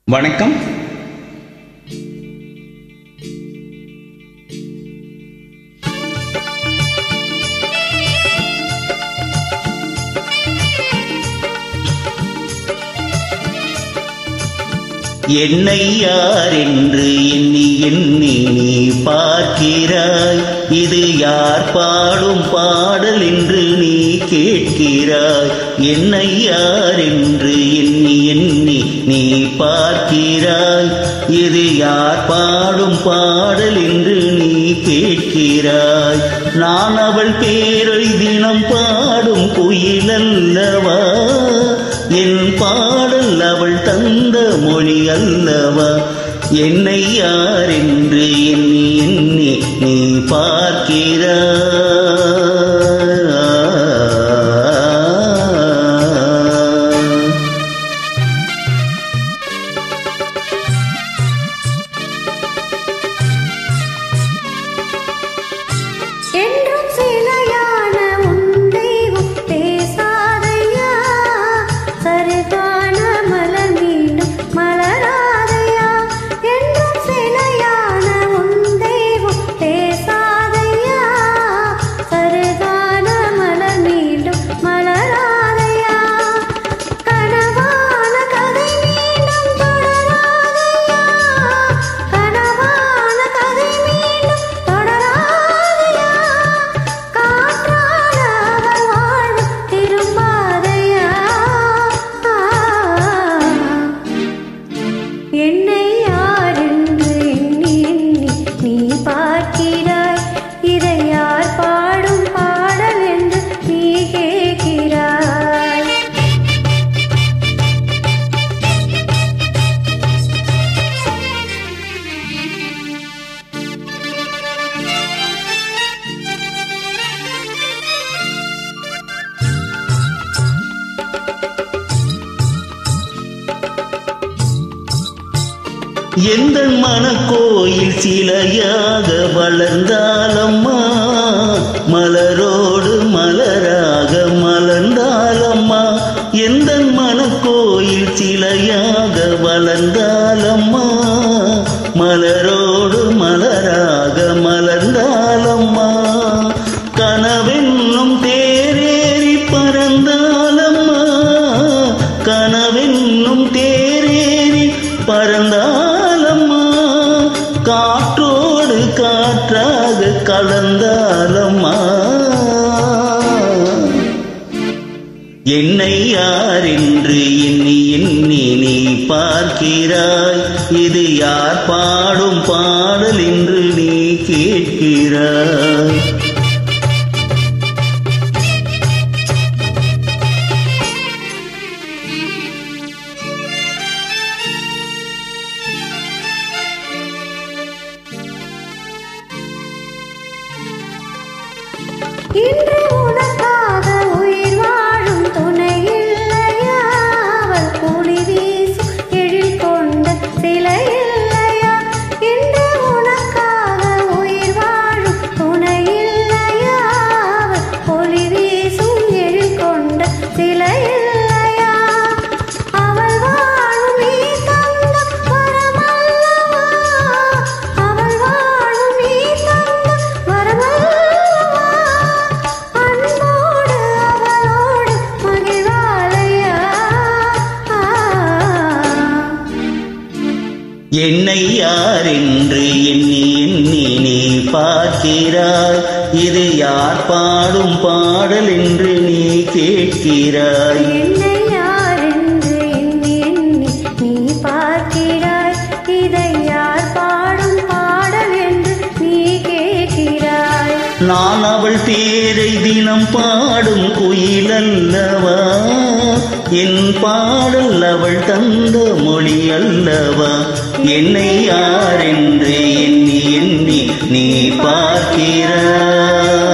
வணக்கம். என்னை யார் என்று எண்ணி எண்ணி நீ பார்க்கிறாய். இது யார் பாடும் பாடல் என்று நீ கேட்கிறாய். என்னை யார் என்று எண்ணி எண்ணி நீ பார்க்கிறாய். இது யார் பாடும் பாடல் என்று நீ கேட்கிறாய். நான் அவள் பேரை தினம் பாடும் குயில் அல்லவா? என் பாடல் அவள் தந்த மொழி அல்லவா? என்னை யார் என்று எண்ணி எண்ணி நீ பார்க்கிறாய். என்னை யார் என்று எண்ணி எண்ணி நீ பார்க்கிறாய். இதை யார் பாடும் பாடல் என்று நீ கேட்கிறாய். எந்த மனக்கோயில் சிலையாக வளர்ந்தாலம்மா, மலரோடு மலராக மலர்ந்தாலம்மா. எந்த மனக்கோயில் சிலையாக வளர்ந்தாலம்மா, மலரோடு மலராக மலர்ந்தாலம்மா. கனவென்னும் தேரேறி பறந்தாலம்மா, கனவென்னும் தேரேறி பறந்தாலம்மா. காற்றோடு காற்றாக கலந்தாலம்மா. என்னை யார் என்று எண்ணி எண்ணி நீ பார்க்கிறாய். இது யார் பாடும் பாடல் என்று நீ கேட்கிறாய். இன்று உனக்காக உயிர் வாழும் துணை இல்லையா? அவள் கூலி வீசும் எழில் கொண்ட சிலை இல்லையா? இன்று உனக்காக உயிர் வாழும் துணை இல்லையா? அவள் கூலி வீசும் எழில் கொண்ட சிலை இல்லையா? அவள் வாழும் நீ தந்த வரமல்லவா? அவள் வாழும் நீ தந்த வரமல்லவா? என்னை யார் என்று எண்ணி எண்ணி நீ பார்க்கிறாய். இது யார் பாடும் பாடல் என்று நீ கேட்கிறாய். என்னை யார் என்று எண்ணி எண்ணி நீ பார்க்கிறாய். இதை யார் பாடும் பாடல் என்று நீ கேட்கிறாய். நான் அவள் பேரை தினம் பாடும் குயில் அல்லவா? என் பாடல் அவள் தந்த மொழி அல்லவா? என்னை யார் என்று எண்ணி எண்ணி நீ பார்க்கிறாய்.